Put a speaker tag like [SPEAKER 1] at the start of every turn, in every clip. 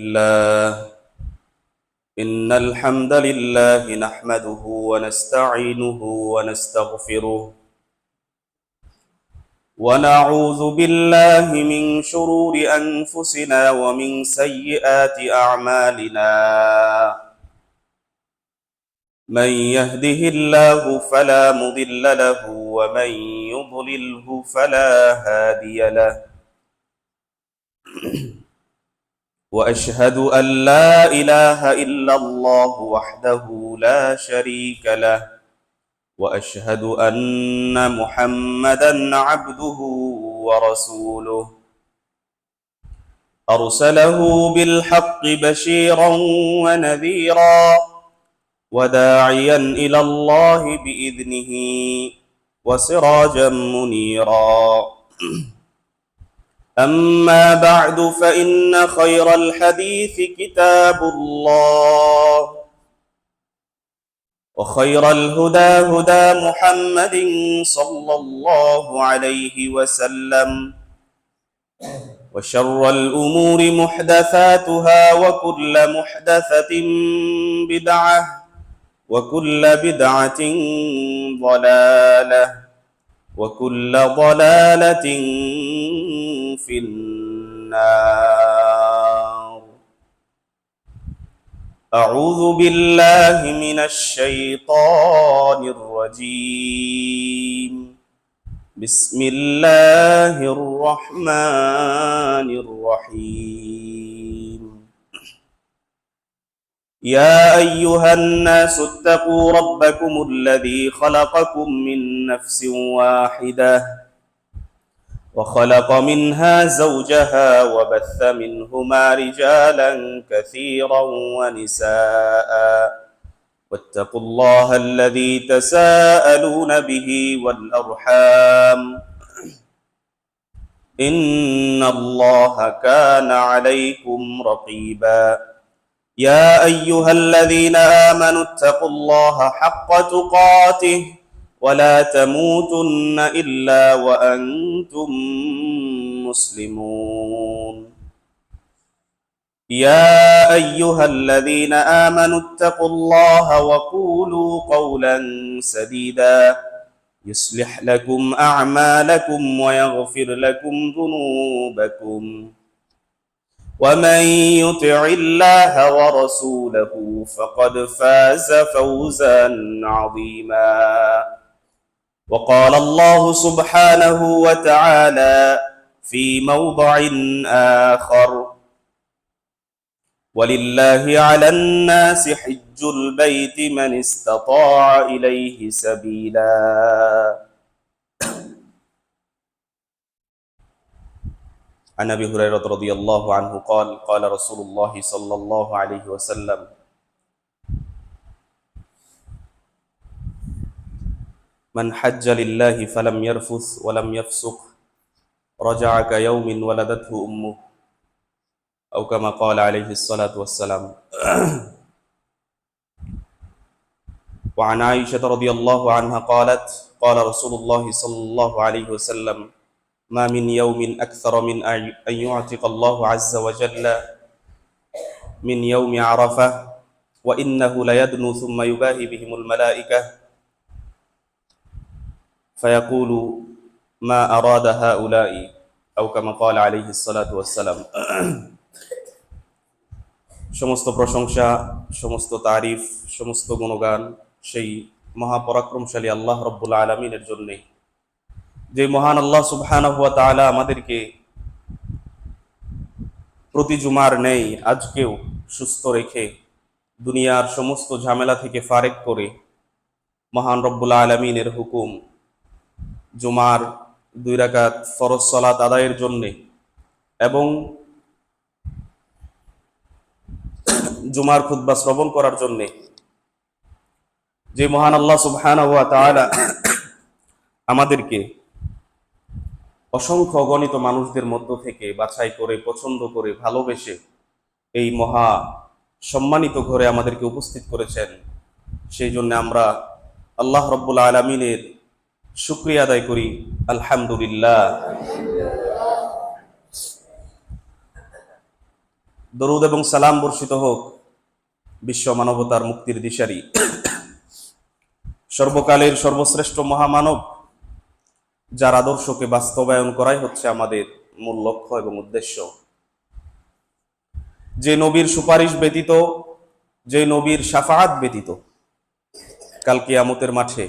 [SPEAKER 1] الله إن الحمد لله نحمده ونستعينه ونستغفره ونعوذ بالله من شرور أنفسنا ومن سيئات أعمالنا من يهده الله فلا مضل له ومن يضلله فلا هادي له وأشهد أن لا إله إلا الله وحده لا شريك له وأشهد أن محمدًا عبده ورسوله أرسله بالحق بشيرًا ونذيرًا وداعيًا إلى الله بإذنه وسراجًا منيرًا أما بعد فإن خير الحديث كتاب الله وخير الهدى هدى محمد صلى الله عليه وسلم وشر الأمور محدثاتها وكل محدثة بدعة وكل بدعة ضلالة وكل ضلالة في النار أعوذ بالله من الشيطان الرجيم بسم الله الرحمن الرحيم يا أيها الناس اتقوا ربكم الذي خلقكم من نفس واحدة وخلق منها زوجها وبث منهما رجالا كثيرا ونساء واتقوا الله الذي تساءلون به والأرحام إن الله كان عليكم رقيبا يا أيها الذين آمنوا اتقوا الله حق تقاته ولا تموتن إلا وأنتم مسلمون يا أيها الذين آمنوا اتقوا الله وقولوا قولا سديدا يصلح لكم أعمالكم ويغفر لكم ذنوبكم ومن يطع الله ورسوله فقد فاز فوزا عظيما وقال الله سبحانه وتعالى في موضع آخر ولله على الناس حج البيت من استطاع إليه سبيلا عن أبي هريرة رضي الله عنه قال قال رسول الله صلى الله عليه وسلم من حج لله فلم يرفث ولم يفسق رجع كيوم ولدته أمه أو كما قال عليه الصلاة والسلام وعن عائشة رضي الله عنها قالت قال رسول الله صلى الله عليه وسلم ما من يوم أكثر من أن يعتق الله عز وجل من يوم عرفة وإنه ليدنو ثم يباهي بهم الملائكة فيقول ما أراد هؤلاء أو كما قال عليه الصلاة والسلام সমস্ত প্রশংসা সমস্ত তারিফ সমস্ত গুণগান সেই মহাপরাক্রমশালী আল্লাহ রব্বুল আলামিনের জন্য যে মহান আল্লাহ সুবহানাহু ওয়া তাআলা আমাদেরকে প্রতি জুমার নেই আজকেও সুস্থ রেখে দুনিয়ার সমস্ত ঝামেলা থেকে ফারেক করে মহান রব্বুল আলামিনের হুকুম জুমার 2 রাকাত ফরজ সালাত আদায়ের জন্য এবং জুমার খুতবা শ্রবণ করার জন্য যে মহান আল্লাহ সুবহানাহু ওয়া তাআলা আমাদেরকে অসংখ্য অগণিত মানুষদের মধ্য থেকে বাছাই করে পছন্দ করে ভালোবেসে এই মহা সম্মানিত ঘরে আমাদেরকে উপস্থিত করেছেন সেই জন্য আমরা আল্লাহ রাব্বুল আলামিনের শুকরিয়া আদায় করি আলহামদুলিল্লাহ। দরুদ এবং সালাম বর্ষিত হোক বিশ্ব মানবতার মুক্তির দিশারি সর্বকালের সর্বশ্রেষ্ঠ মহামানব, যার আদর্শকে বাস্তবায়ন করাই হচ্ছে আমাদের মূল লক্ষ্য এবং উদ্দেশ্য। যে নবীর সুপারিশ ব্যতীত, যে নবীর শাফাআত ব্যতীত কাল কিয়ামতের মাঠে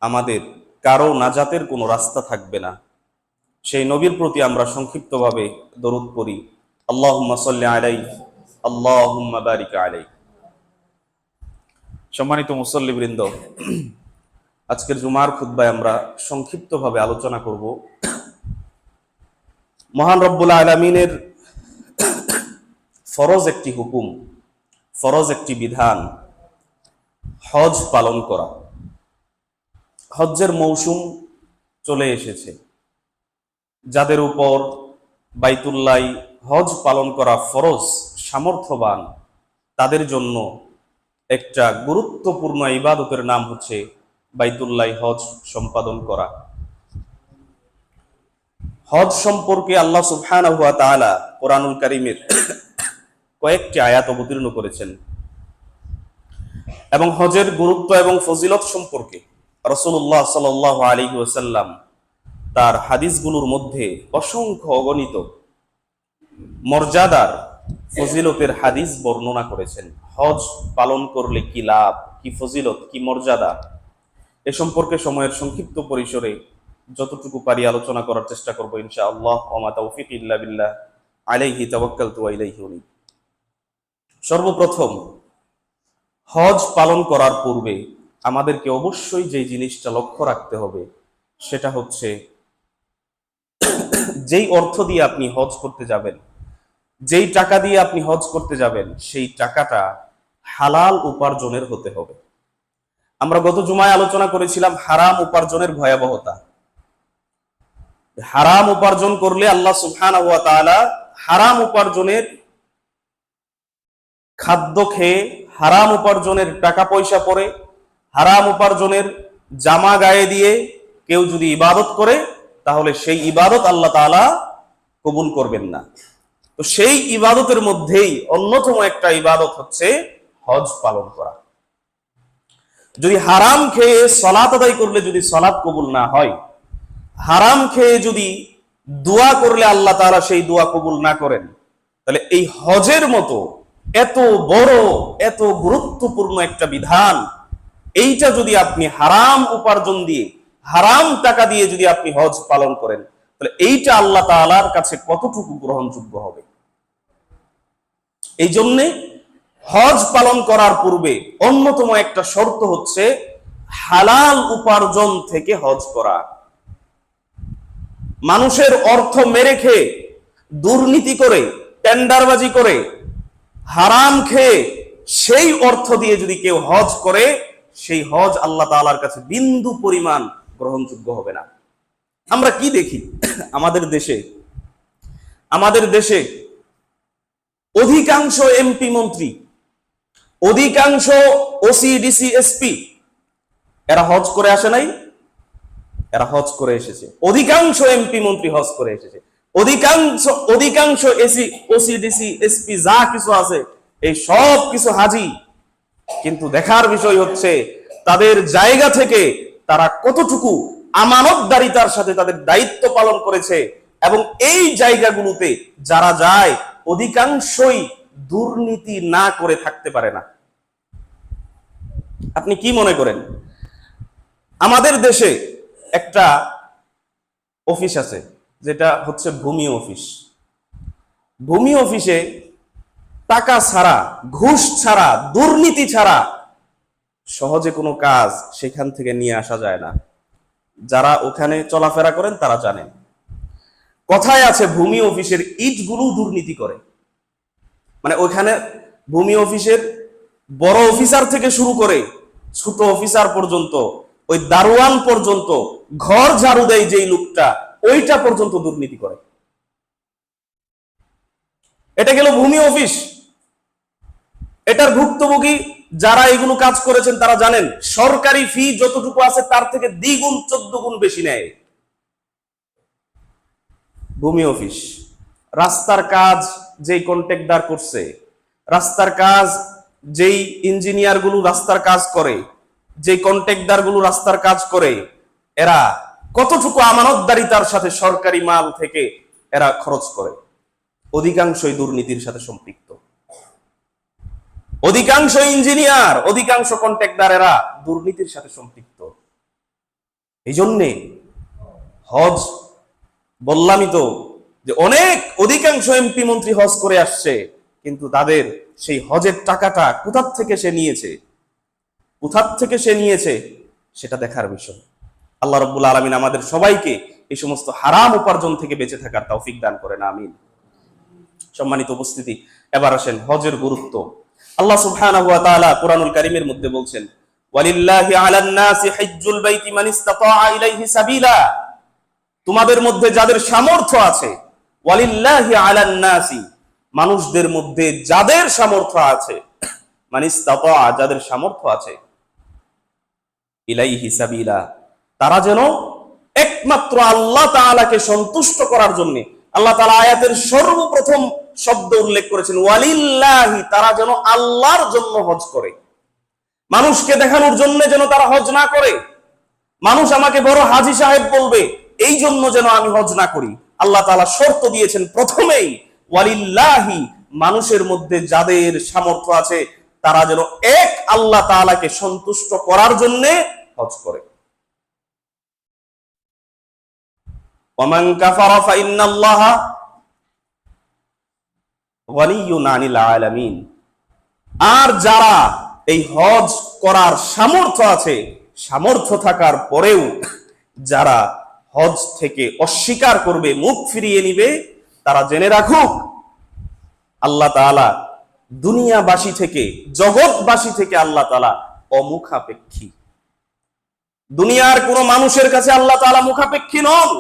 [SPEAKER 1] আমাদের কারো নাজাতের কোনো রাস্তা থাকবে না, সেই নবীর প্রতি আমরা সংক্ষিপ্তভাবে দরুদ পড়ি। আল্লাহুম্মা সাল্লি আলাইহি, আল্লাহুম্মা বারিক আলাইহি। সম্মানিত মুসল্লিবৃন্দ, আজকের জুমার খুতবায় আমরা সংক্ষিপ্তভাবে আলোচনা করব মহান রব্বুল আলামিনের ফরজ একটি হুকুম, ফরজ একটি বিধান, হজ পালন করা। হজ্জের মৌসুম চলে এসেছে। যাদের উপর বাইতুল্লাহ হজ পালন করা ফরজ, সামর্থ্যবান, তাদের জন্য একটা গুরুত্বপূর্ণ ইবাদতের নাম হচ্ছে বাইতুল্লাহ হজ সম্পাদন করা। হজ সম্পর্কে আল্লাহ সুবহানাহু ওয়া তাআলা কোরআনুল কারীমের কয়েকটি আয়াত অবতীর্ণ করেছেন এবং হজের গুরুত্ব এবং ফজিলত সম্পর্কে রাসূলুল্লাহ সাল্লাল্লাহু আলাইহি ওয়াসাল্লাম তার হাদিসগুলোর মধ্যে অসংখ্য অগণিত মর্যাদার, ফজিলতের হাদিস বর্ণনা করেছেন। হজ পালন করলে কি লাভ, কি ফজিলত, কি মর্যাদা, এ সম্পর্কে সময়ের সংক্ষিপ্ত পরিসরে যতটুকু পারি আলোচনা করার চেষ্টা করব ইনশাআল্লাহ। ওয়া মা তাওফীকি ইল্লা বিল্লাহ, আলাইহি তাওয়াক্কালতু ওয়া ইলাইহি উনীব। সর্বপ্রথম হজ পালন করার পূর্বে আমাদেরকে অবশ্যই যে জিনিসটা লক্ষ্য রাখতে হবে সেটা হচ্ছে, যেই অর্থ দিয়ে আপনি হজ করতে যাবেন, যেই টাকা দিয়ে আপনি হজ করতে যাবেন, সেই টাকাটা হালাল উপার্জনের হতে হবে। আমরা গত জুমায় আলোচনা করেছিলাম হারাম উপার্জনের ভয়াবহতা। হারাম উপার্জন করলে আল্লাহ সুবহানাহু ওয়া তাআলা হারাম উপার্জনের খাদ্য খেয়ে, হারাম উপার্জনের টাকা পয়সা পরে, হারাম উপার্জনের জামা গায়ে দিয়ে কেউ যদি ইবাদত করে, তাহলে সেই ইবাদত আল্লাহ তাআলা কবুল করবেন না। তো সেই ইবাদতের মধ্যেই অন্যতম একটা ইবাদত হচ্ছে হজ পালন করা। যদি হারাম খেয়ে সালাত আদায় করলে যদি সালাত কবুল না হয়, হারাম খেয়ে যদি দোয়া করলে আল্লাহ তাআলা সেই দোয়া কবুল না করেন, তাহলে এই হজের মতো এত বড়, এত গুরুত্বপূর্ণ একটা বিধান, এইটা যদি আপনি হারাম উপার্জন দিয়ে, হারাম টাকা দিয়ে যদি আপনি হজ পালন করেন, তাহলে এইটা আল্লাহ তাআলার কাছে কতটুকু গ্রহণযোগ্য হবে। এই জন্যে হজ পালন করার পূর্বে অন্যতম একটা শর্ত হচ্ছে হালাল উপার্জন থেকে হজ করা। মানুষের অর্থ মেরে খেয়ে, দুর্নীতি করে, টেন্ডারবাজি করে, হারাম খেয়ে সেই অর্থ দিয়ে যদি কেউ হজ করে, সেই হজ আল্লাহ তাআলার কাছে বিন্দু পরিমাণ গ্রহণযোগ্য হবে না। আমরা কি দেখি আমাদের দেশে অধিকাংশ এমপি মন্ত্রী, অধিকাংশ ওসি ডিসি এসপি, এরা হজ করে আসে নাই? এরা হজ করে এসেছে। অধিকাংশ এমপি মন্ত্রী হজ করে এসেছে। অধিকাংশ এসি ওসি ডিসি এসপি যা কিছু আছে এই সব কিছু হাজি। কিন্তু দেখার বিষয় হচ্ছে তাদের জায়গা থেকে তারা কতটুকু আমানতদারিতার সাথে তাদের দায়িত্ব পালন করেছে, এবং এই জায়গাগুলোতে যারা যায় অধিকাংশই দুর্নীতি না করে থাকতে পারে না। আপনি কি মনে করেন, আমাদের দেশে একটা অফিস আছে যেটা হচ্ছে ভূমি অফিস। ভূমি অফিসে টাকা ছাড়া, ঘুষ ছাড়া, দুর্নীতি ছাড়া সহজে কোনো কাজ সেখান থেকে নিয়ে আসা যায় না। যারা ওখানে চলাফেরা করেন তারা জানেন। কথায় আছে ভূমি অফিসের ইটগুলো দুর্নীতি করে। মানে ওখানে ভূমি অফিসের বড় অফিসার থেকে শুরু করে ছোট অফিসার পর্যন্ত, ওই দারোয়ান পর্যন্ত, ঘর ঝাড়ু দেয় যেই লোকটা, ওইটা পর্যন্ত দুর্নীতি করে। এটা গেল ভূমি অফিস। এটার ভুক্তভোগী যারা এগুলো কাজ করেছেন তারা জানেন সরকারি ফি যতটুকু আছে তার থেকে দ্বিগুণ 14 গুণ বেশি নেয় ভূমি অফিস। রাস্তার কাজ যেই কন্ট্রাক্টদার করছে, রাস্তার কাজ যেই ইঞ্জিনিয়ার গুলো রাস্তার কাজ করে, যে কন্ট্রাক্টদার গুলো রাস্তার কাজ করে, এরা কতটুকু আমানতদারিতার সাথে সরকারি মাল থেকে এরা খরচ করে? অধিকাংশই দুর্নীতির সাথে সম্পৃক্ত। অধিকাংশ ইঞ্জিনিয়ার, অধিকাংশ কন্ট্রাক্টদার এরা দুর্নীতির সাথে সম্পৃক্ত। এই জন্যে হজ, বললামই তো যে অধিকাংশ এমপি মন্ত্রী হজ করে আসছে, কিন্তু তাদের সেই হজের টাকাটা কোথার থেকে সে নিয়েছে সেটা দেখার বিষয়। আল্লাহ রাব্বুল আলামিন আমাদের সবাইকে এই সমস্ত হারাম উপার্জন থেকে বেঁচে থাকার তৌফিক দান করেন, আমিন। সম্মানিত উপস্থিতি, এবার আসেন হজের গুরুত্ব। আল্লাহ সুবহানাহু ওয়া তাআলা কুরআনুল কারীমের মধ্যে বলছেন, ওয়ালিল্লাহি আলান নাসি হিজ্জুল বাইতি মান ইসতাতা ইলাইহি সাবিলা। তোমাদের মধ্যে যাদের সামর্থ্য আছে, ওয়ালিল্লাহি আলান নাসি, মানুষদের মধ্যে যাদের সামর্থ্য আছে, মান ইসতাতা, যাদের সামর্থ্য আছে, ইলাইহি সাবিলা, তারা যেন একমাত্র আল্লাহ তাআলাকে সন্তুষ্ট করার জন্য, আল্লাহ তাআলা আয়াতের সর্বপ্রথম শব্দ উল্লেখ করেছেন ওয়ালিল্লাহি, তারা যেন আল্লাহর জন্য হজ করে। মানুষকে দেখানোর জন্য যেন তারা হজ না করে, মানুষ আমাকে বড় হাজী সাহেব বলবে এই জন্য যেন আমি হজ না করি। আল্লাহ তাআলা শর্ত দিয়েছেন প্রথমেই, ওয়ালিল্লাহি, মানুষের মধ্যে যাদের সামর্থ্য আছে তারা যেন এক আল্লাহ তাআলাকে সন্তুষ্ট করার জন্য হজ করে। ওয়ামান কাফারা ফাইন্নাল্লাহা গানিয়্যুন আনিল আলামিন। আর যারা এই হজ করার সামর্থ্য আছে, সামর্থ্য থাকার পরেও যারা হজ থেকে অস্বীকার করবে, মুখ ফিরিয়ে নিবে, তারা জেনে রাখুক আল্লাহ তাআলা দুনিয়াবাসী থেকে, জগৎবাসী থেকে আল্লাহ তাআলা অমুখাপেক্ষী। দুনিয়ার কোন মানুষের কাছে আল্লাহ তাআলা মুখাপেক্ষী নন।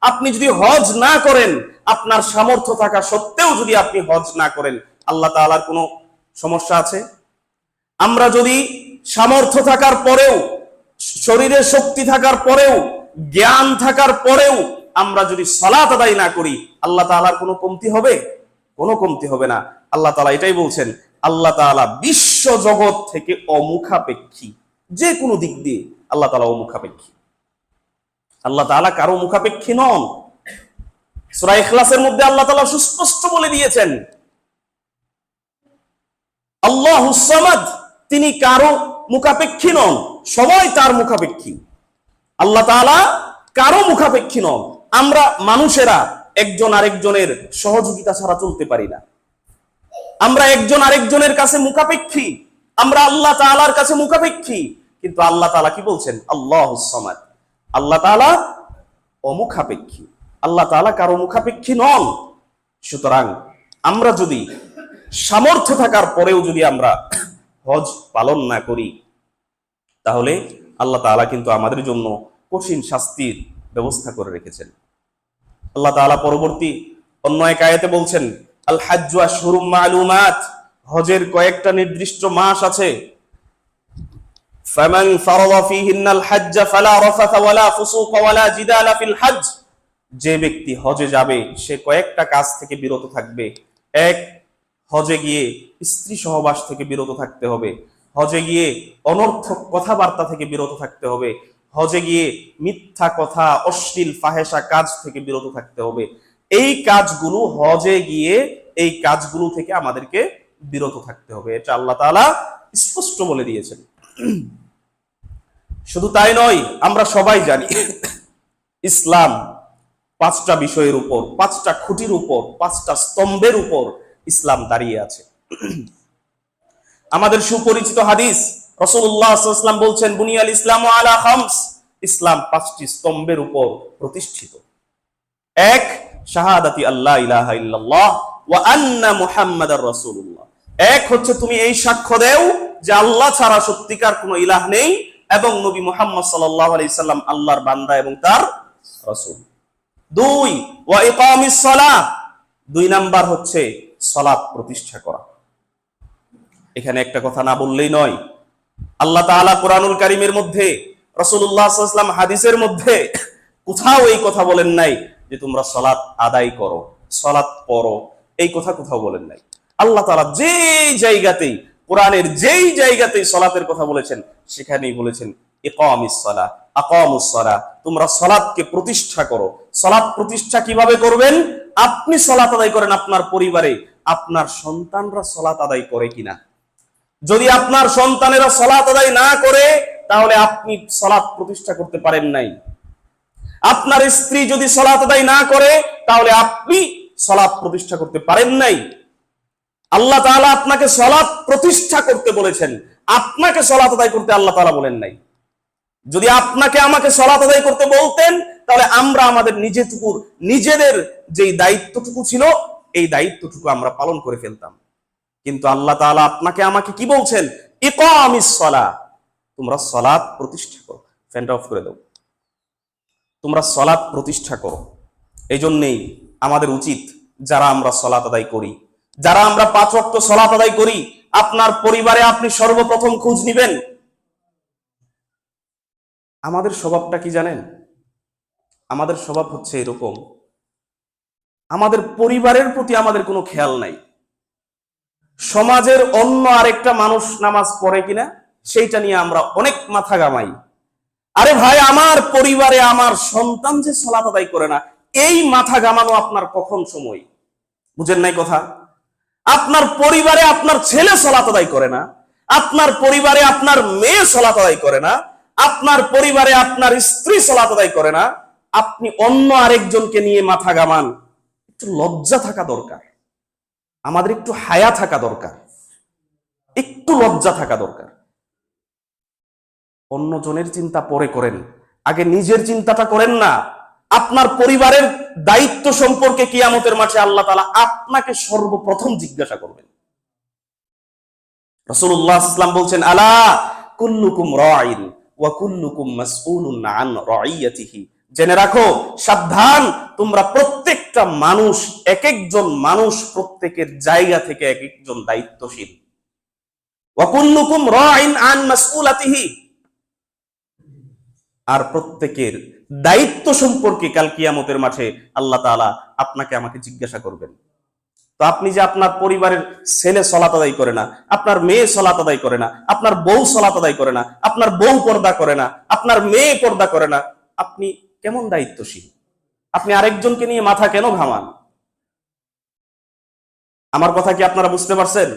[SPEAKER 1] আপনি যদি হজ না করেন, আপনার সামর্থ্য থাকা সত্ত্বেও যদি আপনি হজ না করেন, আল্লাহ তাআলার কোনো সমস্যা আছে? আমরা যদি সামর্থ্য থাকার পরেও, শরীরে শক্তি থাকার পরেও, জ্ঞান থাকার পরেও আমরা যদি সালাত আদায় না করি, আল্লাহ তাআলার কোনো কমতি হবে? কোনো কমতি হবে না। আল্লাহ তাআলা এটাই বলছেন, আল্লাহ তাআলা বিশ্ব জগৎ থেকে অমুখাপেক্ষী। যে কোনো দিক দিয়ে আল্লাহ তাআলা অমুখাপেক্ষী। আল্লাহ তাআলা কারো মুখাপেক্ষী নন। সূরা ইখলাসের মধ্যে আল্লাহ তাআলা সুস্পষ্ট বলে দিয়েছেন, আল্লাহুস সামাদ, তিনি কারো মুখাপেক্ষী নন, সবাই তার মুখাপেক্ষী। আল্লাহ তাআলা কারো মুখাপেক্ষী নন। আমরা মানুষেরা একজন আরেকজনের সহযোগিতা ছাড়া চলতে পারি না। আমরা একজন আরেকজনের কাছে মুখাপেক্ষী, আমরা আল্লাহ তাআলার কাছে মুখাপেক্ষী। কিন্তু আল্লাহ তাআলা কি বলছেন? আল্লাহুস সামাদ, আল্লাহ তাআলা অমুখাপেক্ষী। আল্লাহ তাআলা কারো মুখাপেক্ষী নন। সুতরাং আমরা যদি সামর্থ্য থাকার পরেও যদি আমরা হজ পালন না করি, তাহলে আল্লাহ তাআলা কিন্তু আমাদের জন্য কঠিন শাস্তির ব্যবস্থা করে রেখেছেন। আল্লাহ তাআলা পরবর্তী অন্য এক আয়াতে বলছেন, আল হাজ্জু আশহুরুম মা'লুমাত, হজের কয়েকটা নির্দিষ্ট মাস আছে। ফামান ফারাদা ফীহিন্নাল হাজ্জ ফালা রাফাথা ওয়ালা ফুসুকা ওয়ালা জিদালা ফিল হজ, যে ব্যক্তি হজে যাবে সে কয়েকটা কাজ থেকে বিরত থাকবে। এক, হজে গিয়ে স্ত্রী সহবাস থেকে বিরত থাকতে হবে। হজে গিয়ে অনর্থক কথাবার্তা থেকে বিরত থাকতে হবে। হজে গিয়ে মিথ্যা কথা, অশ্লীল ফাহেসা কাজ থেকে বিরত থাকতে হবে। এই কাজগুলো হজে গিয়ে, এই কাজগুলো থেকে আমাদেরকে বিরত থাকতে হবে। এটা আল্লাহ তাআলা স্পষ্ট বলে দিয়েছেন। শুধু তাই নয়, আমরা সবাই জানি ইসলাম 5টা বিষয়ের উপর, 5টা খুঁটির উপর, 5টা স্তম্ভের উপর ইসলাম দাঁড়িয়ে আছে। আমাদের সুপরিচিত হাদিস, রাসূলুল্লাহ সাল্লাল্লাহু আলাইহি ওয়াসাল্লাম বলছেন, বুনিয়াল ইসলামু আলা খামস, ইসলাম 5টি স্তম্ভের উপর প্রতিষ্ঠিত। এক, শাহাদাতি আল্লাহ ইলাহা ইল্লাল্লাহ ওয়া আন্না মুহাম্মাদার রাসূলুল্লাহ। এক হচ্ছে তুমি এই সাক্ষ্য দেও যে আল্লাহ ছাড়া সত্যিকার কোনো ইলাহ নেই এবং নবী মুহাম্মদ সাল্লাল্লাহু আলাইহি সাল্লাম আল্লাহর বান্দা এবং তার রাসূল। 2, ওয়া ইকামিস সালাহ, 2 নাম্বার হচ্ছে সালাত প্রতিষ্ঠা করা। এখানে একটা কথা না বললেই নয়, আল্লাহ তাআলা কুরআনুল কারীমের মধ্যে, রাসূলুল্লাহ সাল্লাল্লাহু আলাইহি ওয়াসাল্লাম হাদিসের মধ্যে কোথাও এই কথা বলেন নাই যে তোমরা সালাত আদায় করো, সালাত পড়ো, এই কথা কোথাও বলেন নাই। আল্লাহ তাআলা যেই জায়গাতেই, কোরআনের যেই জায়গাতেই সালাতের কথা বলেছেন, সেখানেই বলেছেন ইকামিস সালাহ, আকামুস সালাহ, তোমরা সালাতকে প্রতিষ্ঠা করো। সালাত প্রতিষ্ঠা কিভাবে করবেন? আপনি সালাত আদায় করেন আপনার পরিবারে, আপনার সন্তানরা সালাত আদায় করে কিনা। যদি আপনার সন্তানেরা সালাত আদায় না করে, তাহলে আপনি সালাত প্রতিষ্ঠা করতে পারেন নাই। আপনার স্ত্রী যদি সালাত আদায় না করে, তাহলে আপনি সালাত প্রতিষ্ঠা করতে পারেন নাই। আল্লাহ তাআলা আপনাকে সালাত প্রতিষ্ঠা করতে বলেছেন, আপনাকে সালাত আদায় করতে আল্লাহ তাআলা বলেন নাই। যদি আপনাকে আমাকে সালাত আদায় করতে বলতেন, তাহলে আমরা আমাদের নিজেদের যেই দায়িত্বটুকু ছিল, এই দায়িত্বটুকু আমরা পালন করে ফেলতাম। কিন্তু আল্লাহ তাআলা আপনাকে আমাকে কি বলছেন? ইকামিস সালাহ, তোমরা সালাত প্রতিষ্ঠা করো। ফ্যানটা অফ করে দাও। তোমরা সালাত প্রতিষ্ঠা করো। এই জন্যেই আমাদের উচিত, যারা আমরা সালাত আদায় করি, যারা আমরা 5 ওয়াক্ত সালাত আদায় করি, আপনার পরিবারে আপনি সর্বপ্রথম খোঁজ নিবেন। আমাদের স্বভাবটা কি জানেন? আমাদের স্বভাব হচ্ছে এরকম, আমাদের পরিবারের প্রতি আমাদের কোনো খেয়াল নাই। সমাজের অন্য আরেকটা মানুষ নামাজ পড়ে কিনা সেইটা নিয়ে আমরা অনেক মাথা ঘামাই। আরে ভাই, আমার পরিবারে আমার সন্তান যে সালাত আদায় করে না, এই মাথা ঘামানো আপনার কখন সময়? বুঝেন নাই কথা? আপনার পরিবারে আপনার ছেলে সালাত আদায় করে না, আপনার পরিবারে আপনার মেয়ে সালাত আদায় করে না, আপনার পরিবারে আপনার স্ত্রী সালাত আদায় করে না, আপনি অন্য আরেকজনকে নিয়ে মাথা ঘামান। একটু লজ্জা থাকা দরকার, আমাদের একটু হায়া থাকা দরকার, একটু লজ্জা থাকা দরকার। অন্যজনের চিন্তা পরে করেন, আগে নিজের চিন্তাটা করেন না। আপনার পরিবারের দায়িত্ব সম্পর্কে কিয়ামতের মাঠে আল্লাহ তাআলা আপনাকে সর্বপ্রথম জিজ্ঞাসা করবেন। রাসূলুল্লাহ সাল্লাল্লাহু আলাইহি ওয়াসাল্লাম বলছেন, আলা কুল্লুকুম রাঈন ওয়া কুল্লুকুম মাসউলুন আন রাঈয়াতিহি, জেনে রাখো, সাবধান, তোমরা প্রত্যেকটা মানুষ, এক একজন মানুষ প্রত্যেকের জায়গা থেকে এক একজন দায়িত্বশীল। ওয়া কুল্লুকুম রাঈন আন মাসউলাতিহি, আর প্রত্যেকের দায়িত্ব সম্পর্কে কাল কিয়ামতের মাঠে আল্লাহ তাআলা আপনাকে আমাকে জিজ্ঞাসা করবেন। তো আপনি যে আপনার পরিবারের ছেলে সালাত আদায় করে না, আপনার মেয়ে সালাত আদায় করে না, আপনার বউ সালাত আদায় করে না, আপনার বউ পর্দা করে না, আপনার মেয়ে পর্দা করে না, আপনি কেমন দায়িত্বশীল? আপনি আরেকজনকে নিয়ে মাথা কেন ঘামান? আমার কথা কি আপনারা বুঝতে পারছেন?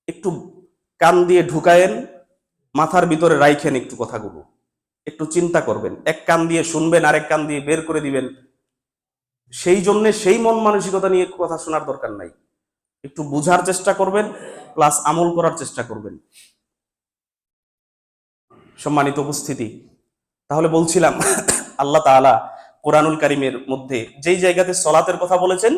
[SPEAKER 1] একটু কান দিয়ে ঢুকায়েন, মাথার ভিতরে রাইখেন একটু কথাগুলো, একটু চিন্তা করবেন। এক কান দিয়ে শুনবেন, আরেক কান দিয়ে বের করে দিবেন। সেই জন্য সেই মন মানসিকতা নিয়ে কথা শোনার দরকার নাই। একটু বুঝার চেষ্টা করবেন, প্লাস আমল করার চেষ্টা করবেন। সম্মানিত উপস্থিতি, তাহলে বলছিলাম আল্লাহ তাআলা কোরআনুল কারীমের মধ্যে যেই জায়গাতে সালাতের কথা বলেছেন,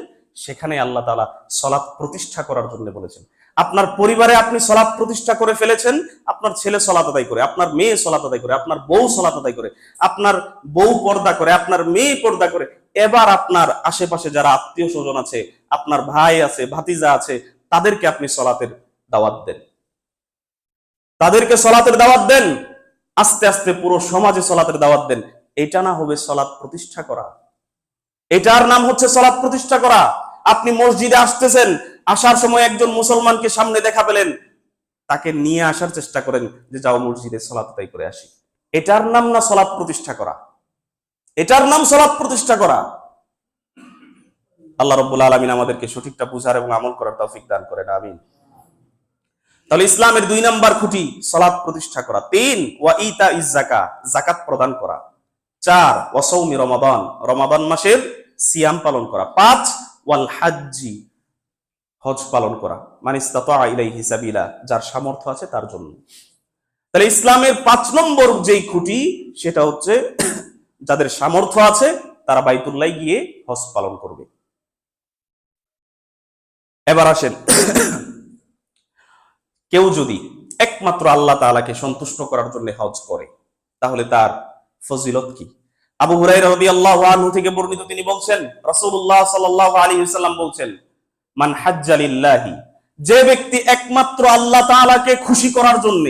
[SPEAKER 1] সেখানে আল্লাহ তাআলা সালাত প্রতিষ্ঠা করার জন্য বলেছেন। আপনার পরিবারে আপনি সালাত প্রতিষ্ঠা করে ফেলেছেন, আপনার ছেলে সালাত আদায় করে, আপনার মেয়ে সালাত আদায় করে, আপনার বউ সালাত আদায় করে, আপনার বউ পর্দা করে, আপনার মেয়ে পর্দা করে। এবার আপনার আশেপাশে যারা আত্মীয় স্বজন আছে, আপনার ভাই আছে, ভাতিজা আছে, তাদেরকে আপনি সালাতের দাওয়াত দেন, তাদেরকে সালাতের দাওয়াত দেন। আস্তে আস্তে পুরো সমাজে সালাতের দাওয়াত দেন। এটা না হবে সালাত প্রতিষ্ঠা করা? এটার নাম হচ্ছে সালাত প্রতিষ্ঠা করা। আপনি মসজিদে আসতেছেন, আসার সময় একজন মুসলমানকে সামনে দেখা পেলেন, তাকে নিয়ে আসার চেষ্টা করেন যে যাও মসজিদে সালাত আদায় করে আসি। এটার নাম না সালাত প্রতিষ্ঠা করা, এটার নাম সালাত প্রতিষ্ঠা করা। আল্লাহ রাব্বুল আলামিন আমাদেরকে সঠিকটা বুঝার এবং আমল করার তৌফিক দান করেন, আমিন। তাহলে ইসলামের 2 নাম্বার খুঁটি সালাত প্রতিষ্ঠা করা। 3 ওয়া ইতা ইজ যাকাত, যাকাত প্রদান করা। 4 ওয়া সাওমি রমাদান, রমাদান মাসের সিয়াম পালন করা। 5 ওয়াল হাজ্জি, হজ পালন করা। মান ইসতাতা ইলাইহি সাবিলা, যার সামর্থ্য আছে তার জন্য। তাহলে ইসলামের 5 নম্বর যেই খুঁটি, সেটা হচ্ছে যাদের সামর্থ্য আছে তারা বাইতুল্লাহ গিয়ে হজ পালন করবে। এবার আসেন, কেউ যদি একমাত্র আল্লাহ তাআলাকে সন্তুষ্ট করার জন্য হজ করে, তাহলে তার ফজিলত কি? আবু হুরায়রা রাদিয়াল্লাহু আনহু থেকে বর্ণিত, তিনি বলছেন, রাসূলুল্লাহ সাল্লাল্লাহু আলাইহি ওয়াসাল্লাম বলছেন, মান হাজ্জা লিল্লাহি, যে ব্যক্তি একমাত্র আল্লাহ তাআলাকে খুশি করার জন্য,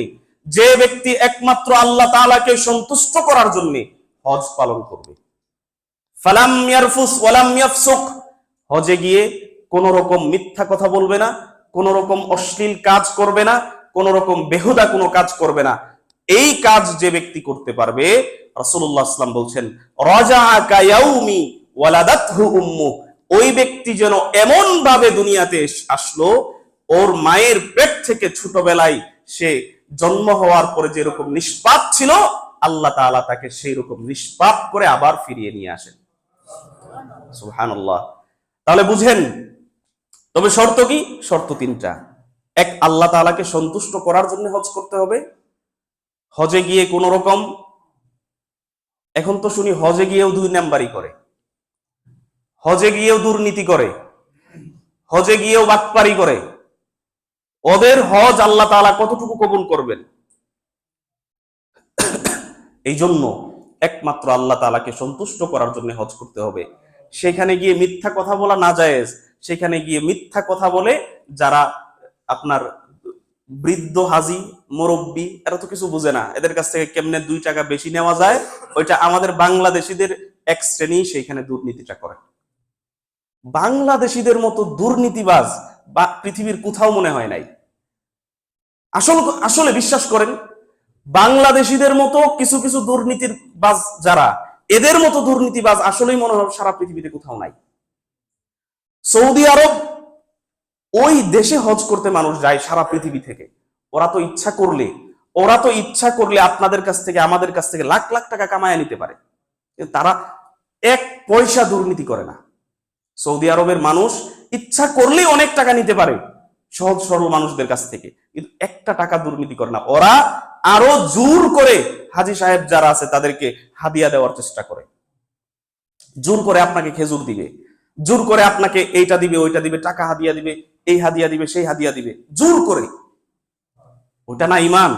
[SPEAKER 1] যে ব্যক্তি একমাত্র আল্লাহ তাআলাকে সন্তুষ্ট করার জন্য হজ পালন করবে, ফালাম ইয়ারফুস ওয়ালাম ইয়াফসুক, হজে গিয়ে কোন রকম মিথ্যা কথা বলবে না, কোন রকম অশ্লীল কাজ করবে না, কোন রকম বেহুদা কোনো কাজ করবে না। এই কাজ যে ব্যক্তি করতে পারবে, রাসূলুল্লাহ সাল্লাল্লাহু আলাইহি ওয়াসাল্লাম বলছেন রাজাআ কায়াউমি ওয়ালাদাতহু উম্মু, ওই ব্যক্তি যেন এমন ভাবে দুনিয়াতে আসলো, ওর মায়ের পেট থেকে ছোটবেলায় সে জন্ম হওয়ার পরে যেরকম নিষ্পাপ ছিল, আল্লাহ তাআলা তাকে সেই রকম নিষ্পাপ করে আবার ফিরিয়ে নিয়ে আসেন। সুবহানাল্লাহ। তাহলে বুঝেন, তবে শর্ত কি? শর্ত তিনটা। এক, আল্লাহ তাআলাকে সন্তুষ্ট করার জন্য হজ করতে হবে। হজে গিয়ে কোন রকম, এখন তো শুনি হজে গিয়েও 2 নাম্বারই করে, হজে গিয়েও দুর্নীতি করে, হজে গিয়েও বাটপারি করে। ওদের হজ আল্লাহ তাআলা কতটুকু কবুল করবেন? এই জন্য একমাত্র আল্লাহ তাআলাকে সন্তুষ্ট করার জন্য হজ করতে হবে। সেখানে গিয়ে মিথ্যা কথা বলা নাজায়েজ। সেখানে গিয়ে মিথ্যা কথা বলে যারা আপনার বৃদ্ধ হাজি মুরব্বী, এরা তো কিছু বুঝে না, এদের কাছ থেকে কেমনে 2 টাকা বেশি নেওয়া যায়, ওইটা আমাদের বাংলাদেশিদের এক শ্রেণী সেইখানে দুর্নীতিটা করে। বাংলাদেশিদের মতো দুর্নীতিবাজ বা পৃথিবীর কোথাও মনে হয় নাই। আসলে বিশ্বাস করেন, বাংলাদেশিদের মতো কিছু কিছু দুর্নীতিবাজ যারা, এদের মতো দুর্নীতিবাজ আসলেই মনে হয় সারা পৃথিবীতে কোথাও নাই। সৌদি আরব, ওই দেশে হজ করতে মানুষ যায় সারা পৃথিবী থেকে। ওরা তো ইচ্ছা করলে আপনাদের কাছ থেকে আমাদের কাছ থেকে লাখ লাখ টাকা কামায় নিতে পারে, কিন্তু তারা 1 পয়সা দুর্নীতি করে না। সৌদি আরবের মানুষ ইচ্ছা করলেই অনেক টাকা নিতে পারে সহজ সরল মানুষদের কাছ থেকে, কিন্তু 1টা টাকা দুর্নীতি করে না। ওরা আরো জোর করে হাজী সাহেব যারা আছে তাদেরকে হাদিয়া দেওয়ার চেষ্টা করে। জোর করে আপনাকে খেজুর দিবে, জোর করে আপনাকে এইটা দিবে ওইটা দিবে, টাকা হাদিয়া দিবে, এই হাদিয়া দিবে সেই হাদিয়া দিবে, জোর করে। ওটা না ঈমান?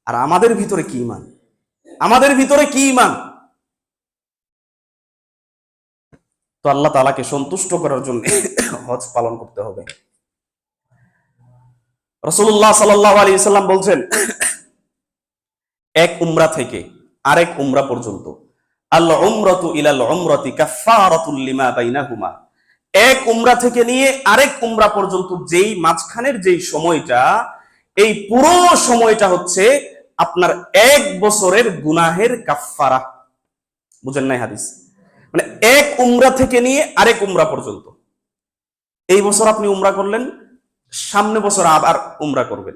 [SPEAKER 1] আর আমাদের ভিতরে কি ঈমান? আমাদের ভিতরে কি ঈমান? তো আল্লাহ তাআলাকে সন্তুষ্ট করার জন্য হজ পালন করতে হবে। রাসূলুল্লাহ সাল্লাল্লাহু আলাইহি ওয়াসাল্লাম বলছেন, এক উমরা থেকে আরেক উমরা পর্যন্ত, আল উমরাতু ইলাল উমরাতি কাফফারাতুল লিমা বাইনাহুমা, এক উমরা থেকে নিয়ে আরেক উমরা পর্যন্ত যেই মাঝখানের যেই সময়টা, এই পুরো সময়টা হচ্ছে আপনার 1 বছরের গুনাহের কাফফারা। বুঝেন নাই হাদিস? মানে এক উমরা থেকে নিয়ে আরেক উমরা পর্যন্ত, এই বছর আপনি উমরা করলেন, সামনে বছর আবার উমরা করবেন,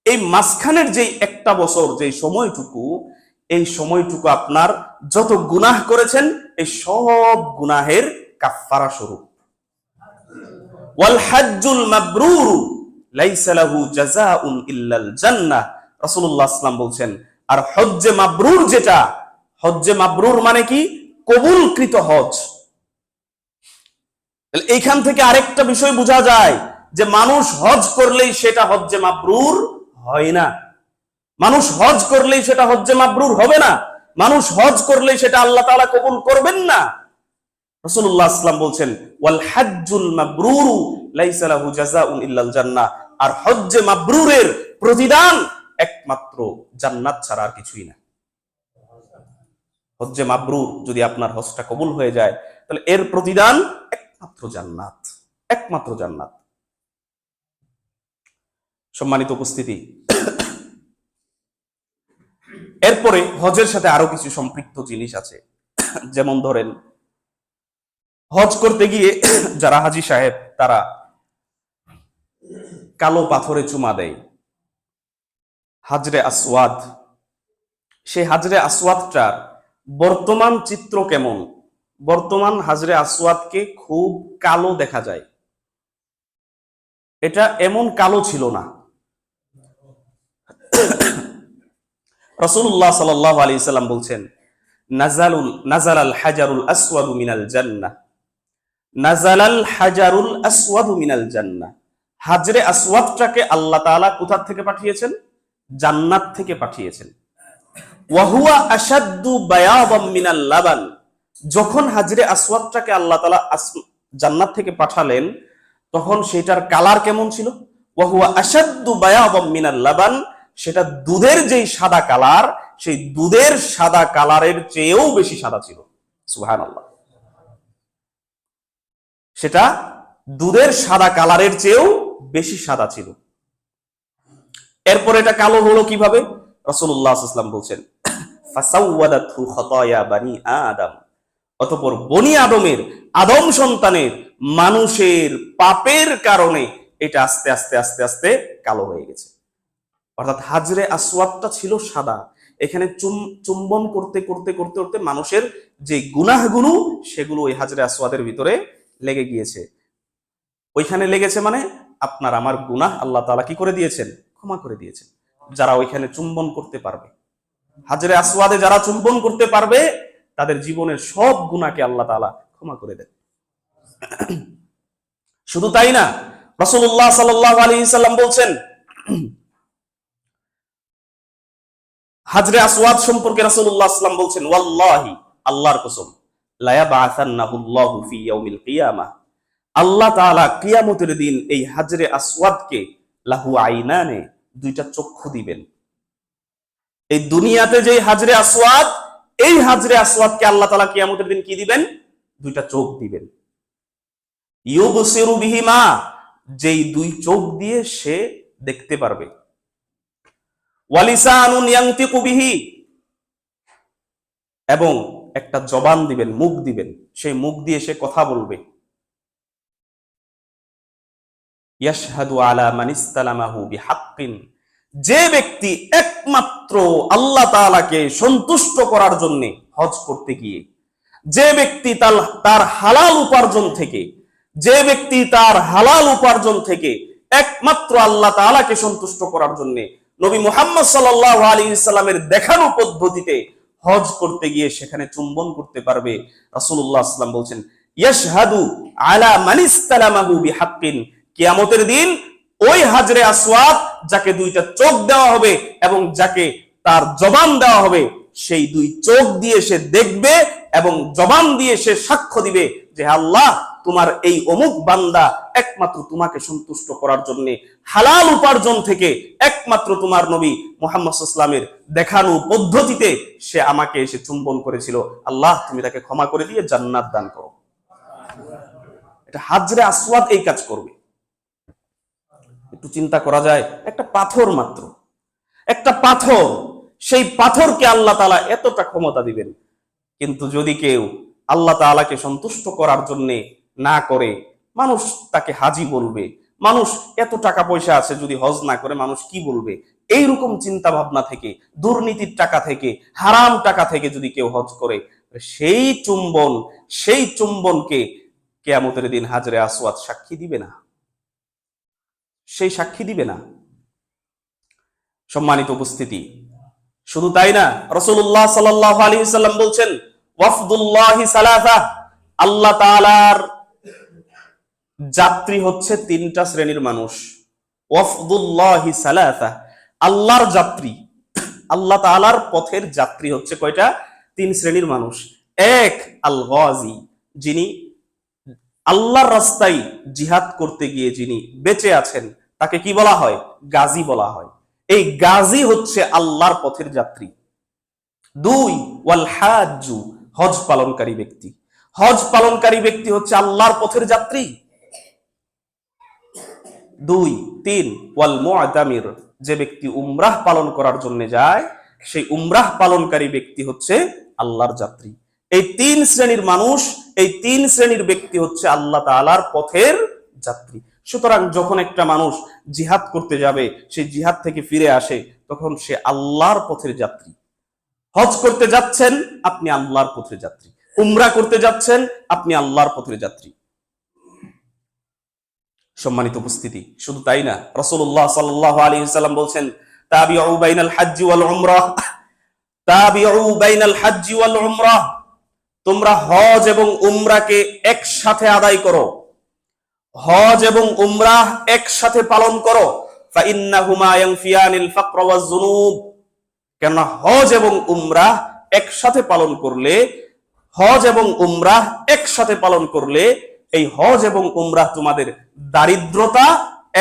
[SPEAKER 1] এই মাঝখানের যেই একটা বছর যেই সময়টুকু, এই সময়টুকু আপনার যত গুনাহ করেছেন এই সব গুনাহের কাফফারা স্বরূপ। ওয়াল হাজ্জুল মাবরুর লাইসা লাহু জাযাউন ইল্লাল জান্নাহ, রাসূলুল্লাহ সাল্লাল্লাহু আলাইহি ওয়াসাল্লাম বলছেন, আর হজ্জে মাবরুর যেটা, হজ্জে মাবরুর মানে কি? কবুলকৃত হজ। এইখান থেকে আরেকটা বিষয় বোঝা যায় যে মানুষ হজ করলেই সেটা হজ্জে মাবরুর হয় না, মানুষ হজ করলেই সেটা হজ্জে মাবরুর হবে না, মানুষ হজ করলেই সেটা আল্লাহ তাআলা কবুল করবেন না। রাসূলুল্লাহ সাল্লাল্লাহু আলাইহি ওয়াসাল্লাম বলছেন, ওয়াল হাজ্জুল মাবরুর লাইসা লাহু জাযাউন ইল্লাল জান্নাহ, আর হজ্জে মাবরুরের প্রতিদান একমাত্র জান্নাত ছাড়া আর কিছুই না। হজ্জে মাবরুর যদি আপনার হজটা কবুল হয়ে যায়, তাহলে এর প্রতিদান একমাত্র জান্নাত, একমাত্র জান্নাত। সম্মানিত উপস্থিতি, এরপরে হজের সাথে আরো কিছু সম্পৃক্ত জিনিস আছে। যেমন ধরেন, হজ করতে গিয়ে যারা হাজী সাহেব তারা কালো পাথরে চুমা দেয়, হাজরে আসওয়াদ। সেই হাজরে আসওয়াদটার বর্তমান চিত্র কেমন? বর্তমান হাজরে আসওয়াদকে খুব কালো দেখা যায়। এটা এমন কালো ছিল না। রাসূলুল্লাহ সাল্লাল্লাহু আলাইহি ওয়াসাল্লাম বলছেন, নাজালাল হাজারুল আসওয়াদু মিনাল জান্নাহ, নাজালাল হাজারুল আসওয়াদু মিনাল জান্নাহ। হাজরে আসওয়াদটাকে আল্লাহ তাআলা কোথা থেকে পাঠিয়েছেন? জান্নাত থেকে পাঠিয়েছেন। ওয়া হুয়া আশাদ্দু বায়াদাম মিনাল লাবান, যখন হাজরে আসওয়াদটাকে আল্লাহ তাআলা জান্নাত থেকে পাঠালেন, তখন সেটার কালার কেমন ছিল? ওয়া হুয়া আশাদ্দু বায়াদাম মিনাল লাবান, সেটা দুধের যেই সাদা কালার, সেই দুধের সাদা কালারের চেয়েও বেশি সাদা ছিল। সুবহানাল্লাহ। সেটা দুধের সাদা কালারের চেয়েও বেশি সাদা ছিল। এরপর এটা কালো হলো কিভাবে? রাসূলুল্লাহ সাল্লাল্লাহু আলাইহি ওয়াসাল্লাম বলছেন, ফাসাওয়াদাতহু খাতায়া বানি আদম, অতঃপর বনি আদমের, আদম সন্তানের, মানুষের পাপের কারণে এটা আস্তে আস্তে আস্তে আস্তে কালো হয়ে গেছে। অর্থাৎ হাজরে আসওয়াদটা ছিল সাদা, এখানে চুম্বন করতে করতে করতে করতে মানুষের যে গুনাহগুলো সেগুলো ওই হাজরে আসওয়াদের ভিতরে লেগে গিয়েছে। ওইখানে লেগেছে মানে আপনার আমার গুনাহ আল্লাহ তাআলা কি করে দিয়েছেন? ক্ষমা করে দিয়েছেন। যারা ওইখানে চুম্বন করতে পারবে, হাজরে আসওয়াদে যারা চুম্বন করতে পারবে, তাদের জীবনের সব গুনাহকে আল্লাহ তাআলা ক্ষমা করে দেন। শুধু তাই না, রাসূলুল্লাহ সাল্লাল্লাহু আলাইহি সাল্লাম বলছেন, হাজরে আসওয়াদ সম্পর্কে রাসূলুল্লাহ সাল্লাল্লাহু আলাইহি ওয়াসাল্লাম বলছেন, ওয়াল্লাহি, আল্লাহর কসম, লা ইয়াবআসান্নাহুল্লাহু ফি ইয়াউমিল কিয়ামাহ, আল্লাহ তাআলা কিয়ামতের দিন এই হাজরে আসওয়াদকে লাহু আইনানে, দুইটা চক্ষু দিবেন। এই দুনিয়াতে যে হাজরে আসওয়াদ, এই হাজরে আসওয়াদকে আল্লাহ তাআলা কিয়ামতের দিন কি দিবেন? দুইটা চোখ দিবেন। ইউবসিরু বিহিমা, যেই দুই চোখ দিয়ে সে দেখতে পারবে। ওয়ালিসানুন ইয়ানতিকু বিহি, এবং একটা জবান দিবেন, মুখ দিবেন, সেই মুখ দিয়ে সে কথা বলবে। ইয়াশহাদু আলা মান ইসতালামাহু বিহাক্কিন, যে ব্যক্তি একমাত্র আল্লাহ তাআলাকে সন্তুষ্ট করার জন্য হজ করতে গিয়ে, যে ব্যক্তি তার হালাল উপার্জন থেকে, যে ব্যক্তি তার হালাল উপার্জন থেকে একমাত্র আল্লাহ তাআলাকে সন্তুষ্ট করার জন্য নবী মুহাম্মদ সাল্লাল্লাহু আলাইহি সাল্লামের দেখানো পদ্ধতিতে হজ করতে গিয়ে সেখানে চুম্বন করতে পারবে, রাসূলুল্লাহ সাল্লাল্লাহু আলাইহি ওয়াসাল্লাম বলছেন, ইয়াশহাদু আলা মান ইসতালামাহু বিহাক্কিন, কিয়ামতের দিন ওই হাজরে আসওয়াদ যাকে দুইটা চোখ দেওয়া হবে এবং যাকে তার জবান দেওয়া হবে, সেই দুই চোখ দিয়ে সে দেখবে এবং জবান দিয়ে সে সাক্ষ্য দিবে যে আল্লাহ, তোমার এই অমুক বান্দা একমাত্র তোমাকে সন্তুষ্ট করার জন্য হালাল উপার্জন থেকে একমাত্র তোমার নবী মুহাম্মদ সাল্লাল্লাহু আলাইহি ওয়াসাল্লামের দেখানো পদ্ধতিতে সে আমাকে এসে চুম্বন করেছিল, আল্লাহ তুমি তাকে ক্ষমা করে দিয়ে জান্নাত দান করো। এটা হাজরে আসওয়াদ এই কাজ করবে। একটু চিন্তা করা যায়, একটা পাথর মাত্র, একটা পাথর, সেই পাথরকে আল্লাহ তাআলা এতটা ক্ষমতা দিবেন। কিন্তু যদি কেউ আল্লাহ তাআলাকে সন্তুষ্ট করার জন্য না করে, মানুষ তাকে হাজি বলবে, মানুষ এত টাকা পয়সা আছে, যদি হজ না করে মানুষ কি বলবে, এইরকম চিন্তা ভাবনা থেকে, দুর্নীতির টাকা থেকে, হারাম টাকা থেকে যদি কেউ হজ করে, সেই চুম্বনকে কিয়ামতের দিন হাজরে আসওয়াদ সাক্ষী দিবে না, সেই সাক্ষী দিবে না। সম্মানিত উপস্থিতি, শুধু তাই না, রাসূলুল্লাহ সাল্লাল্লাহু আলাইহি ওয়াসাল্লাম বলছেন, ওয়াফদুল্লাহি সালাসা, আল্লাহ তাআলার যাত্রী হচ্ছে তিনটা শ্রেণীর মানুষ। ওয়াফদুল্লাহি সালাসা, আল্লাহর যাত্রী, আল্লাহ তাআলার পথের যাত্রী হচ্ছে কয়টা? তিন শ্রেণীর মানুষ। এক, আল গাজী, যিনি আল্লাহর রাস্তায় জিহাদ করতে গিয়ে যিনি বেঁচে আছেন, তাকে কি বলা হয়? গাজী বলা হয়। এই গাজী হচ্ছে আল্লাহর পথের যাত্রী। দুই, ওয়াল হাজ্জু, হজ পালনকারী ব্যক্তি, হজ পালনকারী ব্যক্তি হচ্ছে আল্লাহর পথের যাত্রী। দুই, তিন, ওয়াল মুআতামির, যে ব্যক্তি উমরাহ পালন করার জন্য যায়, সেই উমরাহ পালনকারী ব্যক্তি হচ্ছে আল্লাহর যাত্রী। এই তিন শ্রেণীর মানুষ, এই তিন শ্রেণীর ব্যক্তি হচ্ছে আল্লাহ তাআলার পথের যাত্রী। সুতরাং যখন একটা মানুষ জিহাদ করতে যাবে, সেই জিহাদ থেকে ফিরে আসে, তখন সে আল্লাহর পথের যাত্রী। হজ করতে যাচ্ছেন, আপনি আল্লাহর পথের যাত্রী। উমরা করতে যাচ্ছেন, আপনি আল্লাহর পথের যাত্রী। সম্মানিত উপস্থিতি, শুধু তাই না, রাসূলুল্লাহ সাল্লাল্লাহু আলাইহি ওয়াসাল্লাম বলছেন, তাবিউ বাইনাল হাজ্জি ওয়াল উমরাহ, তাবিউ বাইনাল হাজ্জি ওয়াল উমরাহ, তোমরা হজ এবং উমরাকে একসাথে আদায় করো, হজ এবং উমরাহ একসাথে পালন করো। ফাইন্নাহুমা ইয়ানফিয়ানিল ফাকর ওয়াজ যুনুব, কেন হজ এবং উমরাহ একসাথে পালন করলে, হজ এবং উমরাহ একসাথে পালন করলে, এই হজ এবং উমরাহ তোমাদের দারিদ্রতা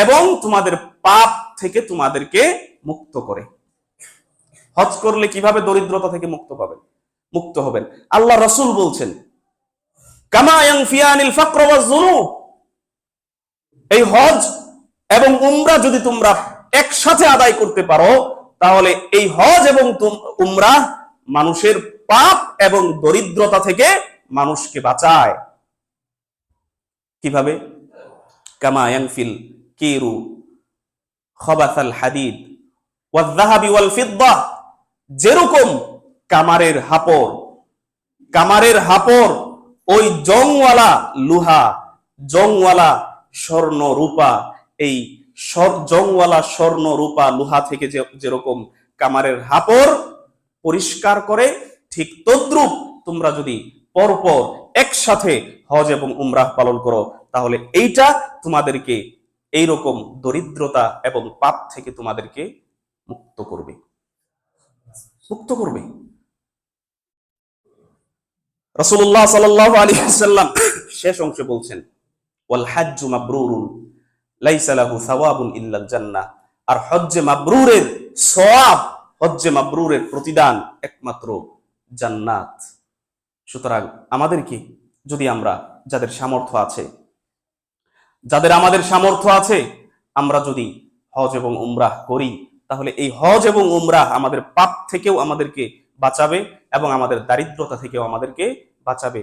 [SPEAKER 1] এবং তোমাদের পাপ থেকে তোমাদেরকে মুক্ত করে। হজ করলে কিভাবে দরিদ্রতা থেকে মুক্ত হবেন? আল্লাহ রাসূল বলছেন, কামা ইয়ানফিয়ানিল ফাকর ওয়াজ যুনুব, এই হজ এবং উমরা যদি তোমরা একসাথে আদায় করতে পারো, তাহলে এই হজ এবং উমরা মানুষের পাপ এবং দরিদ্রতা থেকে মানুষকে বাঁচায়। কিভাবে? কামা ইয়ানফিল কিরু খাবাসাল হাদিদ ওয়াল যাহাবি ওয়াল ফিদ্দা, যেরকম কামারের হাপড় ওই জংওয়ালা লোহা, জংওয়ালা স্বর্ণ রূপা, এই জংওয়ালা স্বর্ণ রূপা লোহা থেকে যেরকম কামারের হাপড় পরিষ্কার করে, ঠিক তদ্রূপ তোমরা যদি পরপর একসাথে হজ এবং উমরাহ পালন করো, তাহলে এইটা তোমাদেরকে এইরকম দরিদ্রতা এবং পাপ থেকে তোমাদেরকে মুক্ত করবে। রাসূলুল্লাহ সাল্লাল্লাহু আলাইহি ওয়াসাল্লাম শেষ অংশে বলছেন, ওয়াল হাজ্জু মাবরুরুন লাইসা লাহু সাওয়াবুন ইল্লাল জান্নাহ, আর হজ্জে মাবরুরের সওয়াব, হজ্জে মাবরুরের প্রতিদান একমাত্র জান্নাত। সুতরাং আমাদেরকে, যদি আমরা যাদের আমাদের সামর্থ্য আছে, আমরা যদি হজ এবং উমরাহ করি, তাহলে এই হজ এবং উমরাহ আমাদের পাপ থেকেও আমাদেরকে বাঁচাবে এবং আমাদের দারিদ্রতা থেকেও আমাদেরকে বাঁচাবে।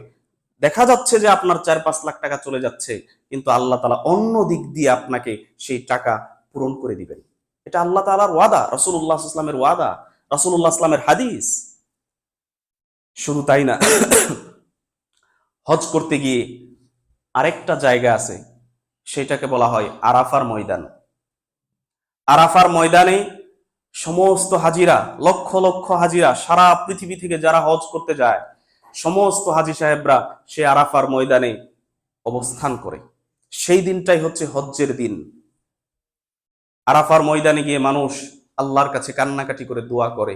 [SPEAKER 1] দেখা যাচ্ছে যে আপনার 4-5 লাখ টাকা চলে যাচ্ছে, কিন্তু আল্লাহ তাআলা অন্য দিক দিয়ে আপনাকে সেই টাকা পূরণ করে দিবেন। এটা আল্লাহ তাআলার ওয়াদা, রাসূলুল্লাহ সাল্লাল্লাহু আলাইহি ওয়াসাল্লামের ওয়াদা, রাসূলুল্লাহ সাল্লাল্লাহু আলাইহি ওয়াসাল্লামের হাদিস। শুধু তাই না, হজ করতে গিয়ে আরেকটা জায়গা আছে, সেটাকে বলা হয় আরাফার ময়দান। আরাফার ময়দানে সমস্ত হাজিরা, লক্ষ লক্ষ হাজিরা, সারা পৃথিবী থেকে যারা হজ করতে যায়, সমস্ত হাজি সাহেবরা সে আরাফার ময়দানে অবস্থান করে। সেই দিনটাই হচ্ছে হজ্জের দিন। আরাফার ময়দানে গিয়ে মানুষ আল্লাহর কাছে কান্নাকাটি করে দোয়া করে।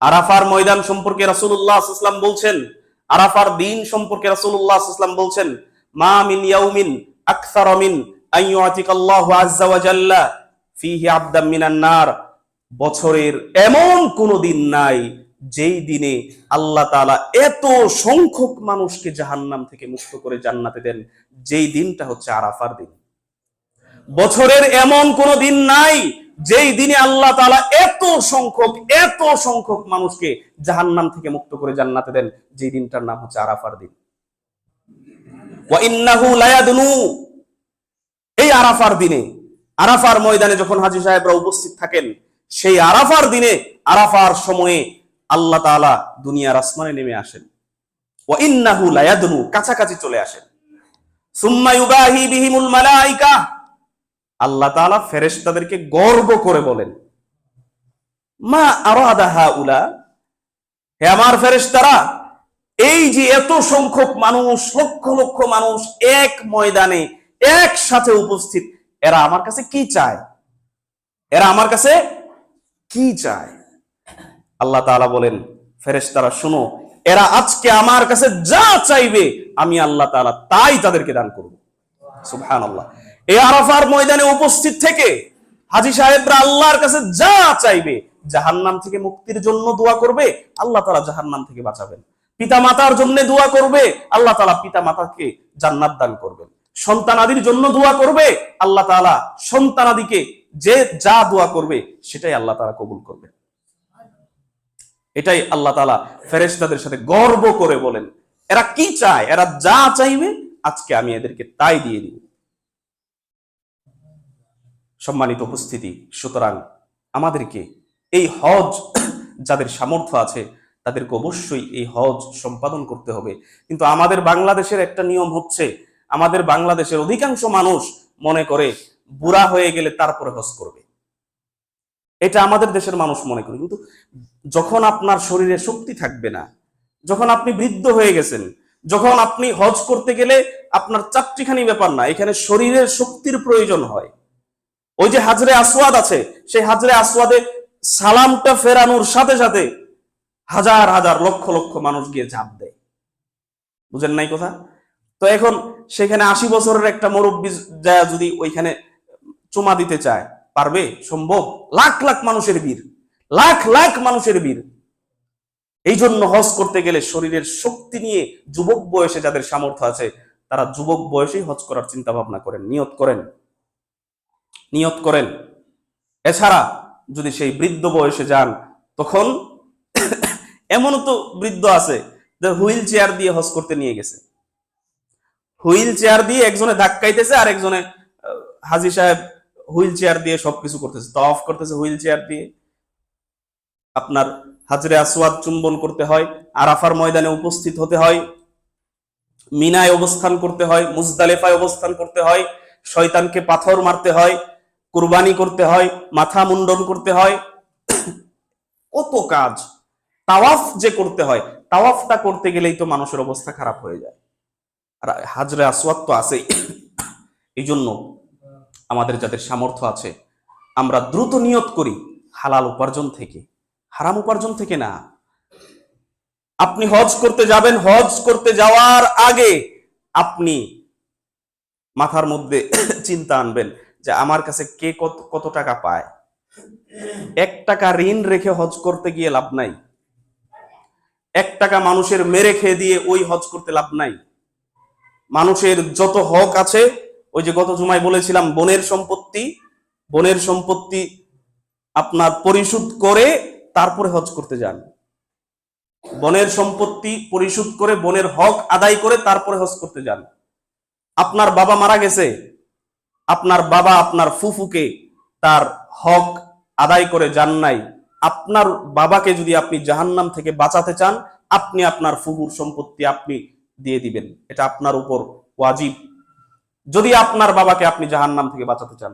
[SPEAKER 1] আরাফার ময়দান সম্পর্কে রাসূলুল্লাহ সাল্লাল্লাহু আলাইহি ওয়াসাল্লাম বলছেন, আরাফার দিন সম্পর্কে রাসূলুল্লাহ সাল্লাল্লাহু আলাইহি ওয়াসাল্লাম বলছেন, মা মিন ইয়াউমিন আকসারা মিন আন ইউতিকাল্লাহু আযজা ওয়া জাল্লা ফিহি আবদাম মিনান নার, বছরের এমন কোন দিন নাই যেই দিনে আল্লাহ তাআলা এত সংখ্যক মানুষকে জাহান্নাম থেকে মুক্ত করে জান্নাতে দেন, যেই দিনটা হচ্ছে আরাফার দিন। বছরের এমন কোন দিন নাই যেই দিনে আল্লাহ তাআলা এত সংখ্যক মানুষকে জাহান্নাম থেকে মুক্ত করে জান্নাতে দেন, যেই দিনটার নাম হচ্ছে আরাফার দিন। ওয়া ইন্নাহু লায়াদনু, এই আরাফার দিনে, আরাফার ময়দানে যখন হাজী সাহেবরা উপস্থিত থাকেন, সেই আরাফার দিনে, আরাফার সময়ে আল্লাহ তাআলা দুনিয়ার আসমানে নেমে আসেন। ওয়া ইন্নাহু লায়াদনু, কাছাকাছি চলে আসেন। সুম্মা ইউবাহি বিহিমুল মালায়েকা, আল্লাহ তাআলা ফেরেশতাদেরকে গর্ব করে বলেন, মা আরাদা হাউলা, হে আমার ফেরেশতারা, এই যে এত সংখ্যক মানুষ, লক্ষ লক্ষ মানুষ এক ময়দানে একসাথে উপস্থিত, এরা আমার কাছে কি চায়? আল্লাহ তাআলা বলেন, ফেরেশতারা শুনো, এরা আজকে আমার কাছে যা চাইবে আমি আল্লাহ তাআলা তাই তাদেরকে দান করব। সুবহানাল্লাহ। এই আরাফার ময়দানে উপস্থিত থেকে হাজী সাহেবরা আল্লাহর কাছে যা চাইবে, জাহান্নাম থেকে মুক্তির জন্য দোয়া করবে, আল্লাহ তাআলা জাহান্নাম থেকে বাঁচাবেন। পিতা মাতার জন্য দোয়া করবে, আল্লাহ তাআলা পিতা মাতাকে জান্নাত দান করবেন। সন্তানাদির জন্য দোয়া করবে, আল্লাহ তাআলা সন্তানাদিকে যে যা দোয়া করবে সেটাই আল্লাহ তাআলা কবুল করবে। এটাই আল্লাহ তাআলা ফেরেশতাদের সাথে গর্ব করে বলেন, এরা কি চায়, এরা যা চাইবে আজকে আমি এদেরকে তাই দিয়ে দিব। সম্মানিত উপস্থিতি, সুতরাং আমাদেরকে এই হজ, যাদের সামর্থ্য আছে তাদেরকে অবশ্যই এই হজ সম্পাদন করতে হবে। কিন্তু আমাদের বাংলাদেশের একটা নিয়ম হচ্ছে, আমাদের বাংলাদেশের অধিকাংশ মানুষ মনে করে বুড়া হয়ে গেলে তারপরে হজ করবে। এটা আমাদের দেশের মানুষ মনে করে, কিন্তু যখন আপনার শরীরে শক্তি থাকবে না, যখন আপনি বৃদ্ধ হয়ে গেছেন, যখন আপনি হজ করতে গেলে আপনার চারটিখানি ব্যাপার না, এখানে শরীরের শক্তির প্রয়োজন হয়। ওই যে হাজরে আসওয়াদ আছে, সেই হাজরে আসওয়াদে সালামটা ফেরানোর সাথে সাথে হাজার হাজার লক্ষ লক্ষ মানুষ গিয়ে ঝাঁপ দেয়। বুঝেন নাই কথা? তো এখন সেখানে 80 বছরের একটা মুরব্বী যায় যদি ওইখানে চুমা দিতে চায়, পারবে? সম্ভব? লাখ লাখ মানুষের ভিড়, লাখ লাখ মানুষের ভিড়। এই জন্য হজ করতে গেলে শরীরের শক্তি নিয়ে যুবক বয়সে যাদের সামর্থ্য আছে তারা যুবক বয়সেই হজ করার চিন্তা ভাবনা করেন, নিয়ত করেন। এছাড়া যদি সেই বৃদ্ধ বয়সে যান, তখন এমনও তো বৃদ্ধ আছে যে হুইল চেয়ার দিয়ে হজ করতে নিয়ে গেছে, হুইল চেয়ার দিয়ে একজনে ধাক্কাইতেছে আর একজনে হাজী সাহেব হুইল চেয়ার দিয়ে সবকিছু করতেছে, তওয়াফ করতেছে হুইল চেয়ার দিয়ে। আপনার হাজরে আসওয়াদ চুম্বন করতে হয়, আরাফার ময়দানে উপস্থিত হতে হয়, মিনায় অবস্থান করতে হয়, মুজদালেফায় অবস্থান করতে হয়, শয়তানকে পাথর মারতে হয়, কুরবানি করতে হয়, মাথা মুন্ডন করতে হয়, কত কাজ। তাওয়াফ যে করতে হয়, তাওয়াফটা করতে গেলেই তো মানুষের অবস্থা খারাপ হয়ে যায়। আর হাজরে আসওয়াদ তো আছেই। এই জন্য আমাদের যাদের সামর্থ্য আছে, আমরা দ্রুত নিয়ত করি হালাল উপার্জন থেকে, হারাম উপার্জন থেকে না। আপনি হজ করতে যাবেন, হজ করতে যাওয়ার আগে আপনি মাথার মধ্যে চিন্তা আনবেন যে আমার কাছে কে কত টাকা পায়। 1 টাকা ঋণ রেখে হজ করতে গিয়ে লাভ নাই, 1 টাকা মানুষের মেরে খেয়ে দিয়ে ওই হজ করতে লাভ নাই। মানুষের যত হক আছে, ওই যে গত জুমায় বলেছিলাম, বনের সম্পত্তি আপনার পরিশোধ করে তারপরে হজ করতে যান। বনের সম্পত্তি পরিশোধ করে, বনের হক আদায় করে তারপরে হজ করতে যান। আপনার বাবা মারা গেছে, আপনার বাবা আপনার ফুফুকে তার হক আদায় করে যান নাই, আপনার বাবাকে যদি আপনি জাহান্নাম থেকে বাঁচাতে চান, আপনি আপনার ফুফুর সম্পত্তি আপনি দিয়ে দিবেন, এটা আপনার উপর ওয়াজিব, যদি আপনার বাবাকে আপনি জাহান্নাম থেকে বাঁচাতে চান।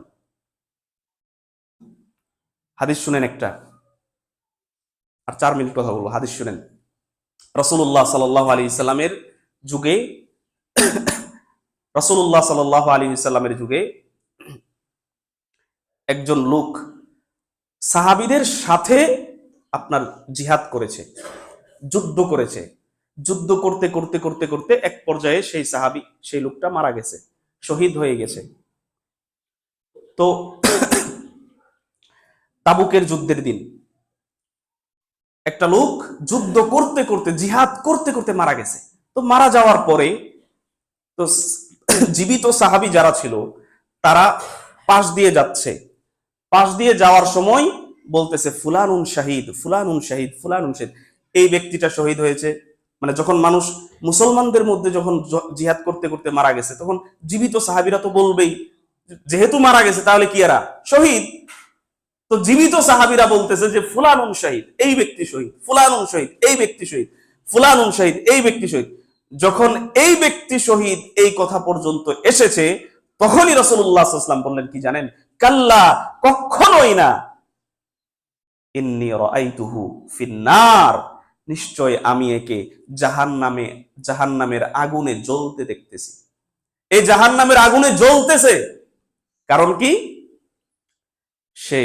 [SPEAKER 1] হাদিস শুনেন একটা, আর 4 মিনিট কথা বলবো। হাদিস শুনেন, রাসূলুল্লাহ সাল্লাল্লাহু আলাইহি সাল্লামের যুগে, রাসূলুল্লাহ সাল্লাল্লাহু আলাইহি সাল্লামের যুগে একজন লোক সাহাবীদের সাথে আপনার জিহাদ করেছে, যুদ্ধ করেছে। যুদ্ধ করতে করতে করতে করতে এক পর্যায়ে সেই সাহাবী, সেই লোকটা মারা গেছে, শহীদ হয়ে গেছে। তো তাবুকের যুদ্ধের দিন একটা লোক যুদ্ধ করতে করতে, জিহাদ করতে করতে মারা গেছে। তো মারা যাওয়ার পরে তো জীবিত সাহাবী যারা ছিল তারা পাশ দিয়ে যাচ্ছে, পাশ দিয়ে যাওয়ার সময় বলতেছে ফুলানুন শাহিদ, ফুলানুন শাহিদ, ফুলানুন শাহিদ, এই ব্যক্তিটা শহীদ হয়েছে। মানে যখন মানুষ মুসলমানদের মধ্যে যখন জিহাদ করতে করতে মারা গেছে, তখন জীবিত সাহাবীরা তো বলবেই, যেহেতু মারা গেছে তাহলে কি এরা শহীদ। তো জীবিত সাহাবীরা বলতেছে যে ফুলানুন শাহিদ, এই ব্যক্তি শহীদ, ফুলানুন শাহিদ, এই ব্যক্তি শহীদ, ফুলানুন শাহিদ, এই ব্যক্তি শহীদ। যখন এই ব্যক্তি শহীদ এই কথা পর্যন্ত এসেছে, তখনই রাসূলুল্লাহ সাল্লাল্লাহু আলাইহি ওয়াসাল্লাম বললেন কি জানেন? কাল্লা, কখনোই না, ইন্নী রাআইতুহু ফিন্নার, নিশ্চয় আমি একে জাহান্নামের আগুনে জ্বলতে দেখতেছি। এই জাহান্নামের আগুনে জ্বলতেছে, কারণ কি? সে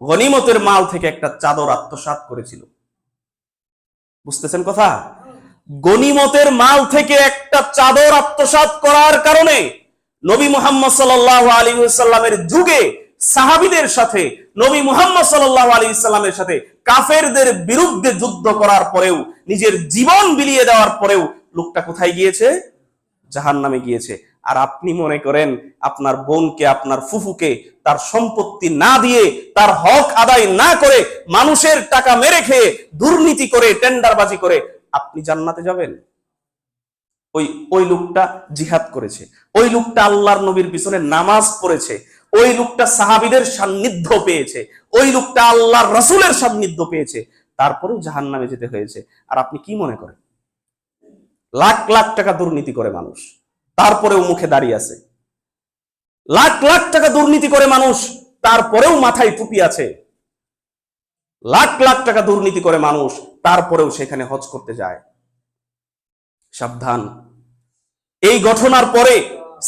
[SPEAKER 1] গনিমতের মাল থেকে একটা চাদর আত্মসাৎ করেছিল। বুঝতেছেন কথা? গনিমতের মাল থেকে একটা চাদর আত্মসাৎ করার কারণে নবী মুহাম্মদ সাল্লাল্লাহু আলাইহি ওয়াসাল্লামের যুগে সাহাবীদের সাথে, নবী মুহাম্মদ সাল্লাল্লাহু আলাইহি ওয়াসাল্লামের সাথে কাফেরদের বিরুদ্ধে যুদ্ধ করার পরেও, নিজের জীবন বিলিয়ে দেওয়ার পরেও লোকটা কোথায় গিয়েছে? জাহান্নামে গিয়েছে। আর আপনি মনে করেন আপনার বোনকে, আপনার ফুফুকে তার সম্পত্তি না দিয়ে, তার হক আদায় না করে, মানুষের টাকা মেরে খেয়ে, দুর্নীতি করে, টেন্ডারবাজি করে আপনি জান্নাতে যাবেন? ওই লোকটা জিহাদ করেছে, ওই লোকটা আল্লাহর নবীর পিছনে নামাজ পড়েছে, ওই লোকটা সাহাবীদের সান্নিধ্য পেয়েছে, ওই লোকটা আল্লাহর রাসূলের সান্নিধ্য পেয়েছে, তারপরেও জাহান্নামে যেতে হয়েছে। আর আপনি কি মনে করেন? লাখ লাখ টাকা দুর্নীতি করে মানুষ, তারপরেও মুখে দাঁড়িয়ে আছে। লাখ লাখ টাকা দুর্নীতি করে মানুষ, তারপরেও মাথায় টুপি আছে। লাখ লাখ টাকা দুর্নীতি করে মানুষ, তারপরেও সেখানে হজ করতে যায়। সাবধান। এই ঘটনার পরে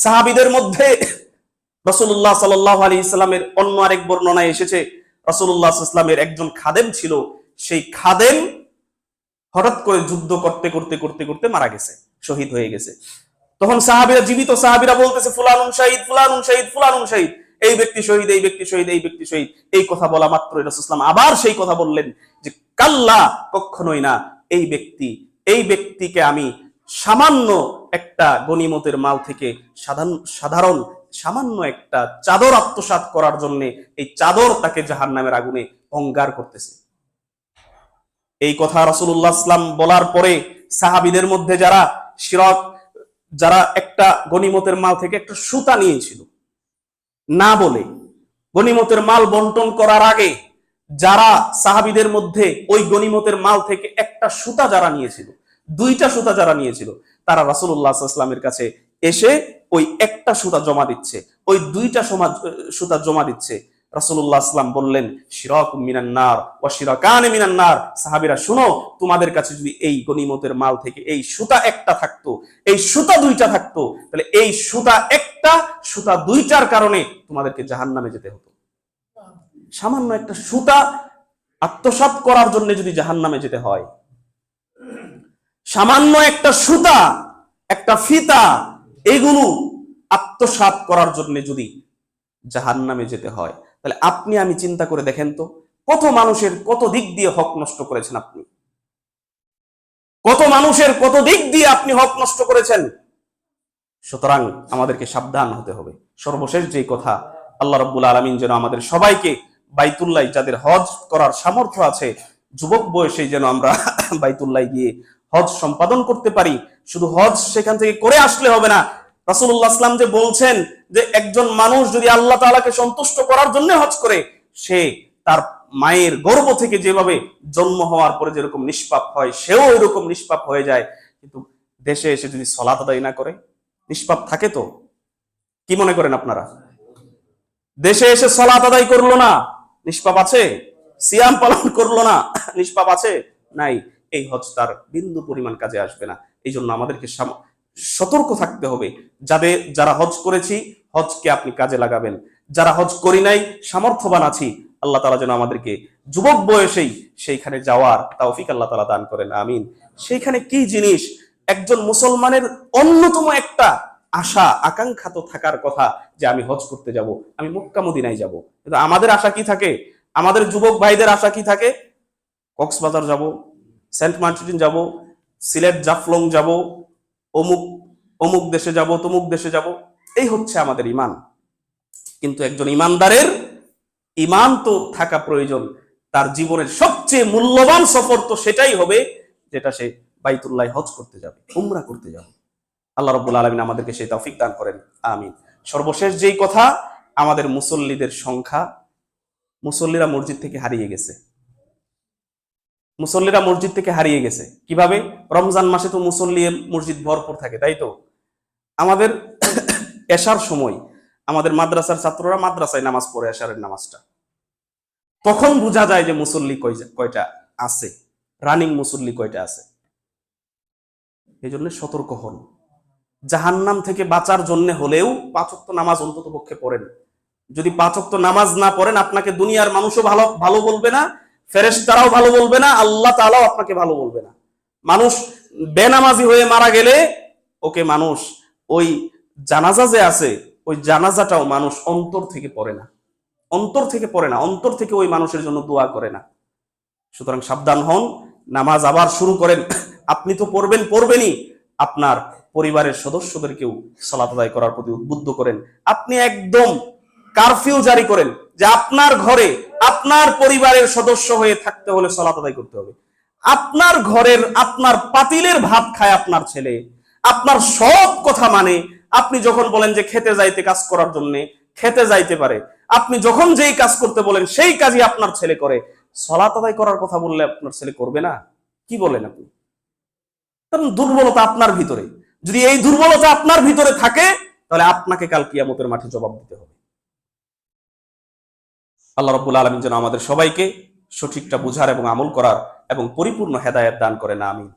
[SPEAKER 1] সাহাবীদের মধ্যে রাসূলুল্লাহ সাল্লাল্লাহু আলাইহি সাল্লামের অন্য আরেক বর্ণনায় এসেছে, রাসূলুল্লাহ সাল্লাল্লাহু আলাইহি সাল্লামের একজন খাদেম ছিল, সেই খাদেম হঠাৎ করে যুদ্ধ করতে করতে করতে করতে মারা গেছে, শহীদ হয়ে গেছে। তখন সাহাবীরা, জীবিত সাহাবীরা বলতেছে ফুলানুন শাহিদ, ফুলানুন শাহিদ, ফুলানুন শাহিদ, এই ব্যক্তি শহীদ, এই ব্যক্তি শহীদ, এই ব্যক্তি শহীদ। এই কথা বলা মাত্র রাসূলুল্লাহ সাল্লাল্লাহু আলাইহি ওয়াসাল্লাম আবার সেই কথা বললেন যে কাল্লা, কখনোই না, এই ব্যক্তিকে আমি সামান্য একটা গনিমতের মাল থেকে সাধারণ সামান্য একটা চাদর আত্মসাৎ করার জন্য এই চাদর তাকে জাহান্নামের আগুনে অঙ্গার করতেছে। এই কথা রাসূলুল্লাহ সাল্লাল্লাহু আলাইহি ওয়াসাল্লাম বলার পরে সাহাবীদের মধ্যে যারা একটা গনিমতের মাল থেকে একটা সুতা নিয়েছিল, না বলে গনিমতের মাল বন্টন করার আগে যারা সাহাবীদের মধ্যে ওই গনিমতের মাল থেকে একটা সুতা যারা নিয়েছিল, দুইটা সুতা যারা নিয়েছিল, তারা রাসূলুল্লাহ সাল্লাল্লাহু আলাইহি ওয়াসাল্লামের কাছে এসে ওই একটা সুতা জমা দিচ্ছে, ওই দুইটা সুতা জমা দিচ্ছে। রাসূলুল্লাহ সাল্লাল্লাহু আলাইহি ওয়াসাল্লাম বললেন, শিরাকুম মিনান নার ওয়া শিরাকান মিনান নার, সাহাবীরা শুনো, তোমাদের কাছে যদি এই গনিমতের মাল থেকে এই সুতা একটা থাকতো, এই সুতা দুইটা থাকতো, তাহলে এই সুতা একটা সুতা দুইটার কারণে তোমাদেরকে জাহান্নামে যেতে হতো। সামান্য একটা সুতা আত্মসাৎ করার জন্য যদি জাহান্নামে যেতে হয়, সামান্য একটা সুতা, একটা ফিতা, এগুলো আত্মসাৎ করার জন্য যদি জাহান্নামে যেতে হয়, তাহলে আপনি আমি চিন্তা করে দেখেন তো, কত মানুষের কত দিক দিয়ে হক নষ্ট করেছেন আপনি, কত মানুষের কত দিক দিয়ে আপনি হক নষ্ট করেছেন। সুতরাং আমাদেরকে সাবধান হতে হবে। সর্বশেষ যে কথা, আল্লাহ রাব্বুল আলামিন যেন আমাদের সবাইকে বাইতুল্লাহ, যাদের হজ করার সামর্থ্য আছে, যুবক বয়সে যেন আমরা বাইতুল্লাহ গিয়ে হজ সম্পাদন করতে পারি। শুধু হজ সেখান থেকে করে আসলে হবে না। রাসূলুল্লাহ সাল্লাল্লাহু আলাইহি ওয়াসাল্লাম যে বলছেন যে একজন মানুষ যদি আল্লাহ তাআলাকে সন্তুষ্ট করার জন্য হজ করে, সে তার মায়ের গর্ভ থেকে যেভাবে জন্ম হওয়ার পরে যেরকম নিষ্পাপ হয়, সেও এরকম নিষ্পাপ হয়ে যায়। কিন্তু দেশে এসে যদি সালাত আদায় না করে, নিষ্পাপ থাকে তো? কি মনে করেন আপনারা? দেশে এসে সালাত আদায় করলো না, নিষ্পাপ আছে? সিয়াম পালন করলো না, নিষ্পাপ আছে? নাই। এই হজ তার বিন্দু পরিমাণ কাজে আসবে না। এই জন্য আমাদেরকে সতর্ক থাকতে হবে। যারা হজ করেছি, হজকে আপনি কাজে লাগাবেন। যারা হজ করি নাই, সামর্থ্যবান আছি, আল্লাহ তাআলা যেন আমাদেরকে যুবক বয়সেই সেইখানে যাওয়ার তৌফিক আল্লাহ তাআলা দান করেন, আমিন। সেইখানে কি জিনিস, একজন মুসলমানের অন্যতম একটা আশা আকাঙ্ক্ষা তো থাকার কথা যে আমি হজ করতে যাব, আমি মক্কা মদিনায় যাব। কিন্তু আমাদের আশা কি থাকে? আমাদের যুবক ভাইদের আশা কি থাকে? কক্সবাজার যাব, সেন্ট মার্টিন যাব, সিলেট জাফলং যাব, অমুক অমুক দেশে যাব, তমুক দেশে যাব। এই হচ্ছে আমাদের ঈমান। কিন্তু একজন ঈমানদারের ঈমান তো থাকা প্রয়োজন। তার জীবনের সবচেয়ে মূল্যবান সফর তো সেটাই হবে যেটা সে বাইতুল্লাহ হজ করতে যাবে, উমরা করতে যাবে। আল্লাহ রাব্বুল আলামিন আমাদেরকে সেই তৌফিক দান করেন, আমিন। সর্বশেষ যেই কথা, আমাদের মুসল্লিদের সংখ্যা, মুসল্লিরা মসজিদ থেকে হারিয়ে গেছে। মুসল্লিরা মসজিদ থেকে হারিয়ে গেছে কিভাবে? রমজান মাসে তো মুসল্লি মসজিদ ভরপুর থাকে, তাই তো? আমাদের এশার সময় আমাদের মাদ্রাসার ছাত্ররা মাদ্রাসায় নামাজ পড়ে, এশারের নামাজটা, তখন বোঝা যায় যে মুসল্লি কয়টা আছে, রানিং মুসল্লি কয়টা আছে। এই জন্য সতর্ক হন। জাহান্নাম থেকে বাঁচার জন্য হলেও 5 ওয়াক্ত নামাজ অন্তত পক্ষে পড়েন। যদি 5 ওয়াক্ত নামাজ না পড়েন, আপনাকে দুনিয়ার মানুষও ভালো বলবে না, ফেরেশতারাও ভালো বলবে না, আল্লাহ তাআলাও আপনাকে ভালো বলবে না। মানুষ বেনামাজি হয়ে মারা গেলে ওকে মানুষ ওই জানাজা যে আছে, ওই জানাজাটাও মানুষ অন্তর থেকে পড়ে না, অন্তর থেকে পড়ে না, অন্তর থেকে ওই মানুষের জন্য দোয়া করে না। সুতরাং সাবধান হন, নামাজ আবার শুরু করেন। আপনি তো পড়বেনই, আপনার পরিবারের সদস্যদেরকেও সালাত আদায় করার প্রতি উদ্বুদ্ধ করেন। আপনি একদম কারফিউ জারি করেন যে আপনার ঘরে আপনার পরিবারের সদস্য হয়ে থাকতে হলে সালাত আদায় করতে হবে। আপনার ঘরের আপনার পাতিলের ভাত খায় আপনার ছেলে, আপনার সব কথা মানে। আপনি যখন বলেন যে খেতে যাইতে, কাজ করার জন্য খেতে যাইতে পারে, আপনি যখন যেই কাজ করতে বলেন সেই কাজই আপনার ছেলে করে। সালাত আদায় করার কথা বললে আপনার ছেলে করবে না? কি বলেন আপনি? কারণ দুর্বলতা আপনার ভিতরে। যদি এই দুর্বলতা আপনার ভিতরে থাকে, তাহলে আপনাকে কাল কিয়ামতের মাঠে জবাব দিতে হবে। আল্লাহ রাব্বুল আলামিন যেন আমাদের সবাইকে সঠিকটা বুঝার এবং আমল করার এবং পরিপূর্ণ হেদায়েত দান করেন, আমিন।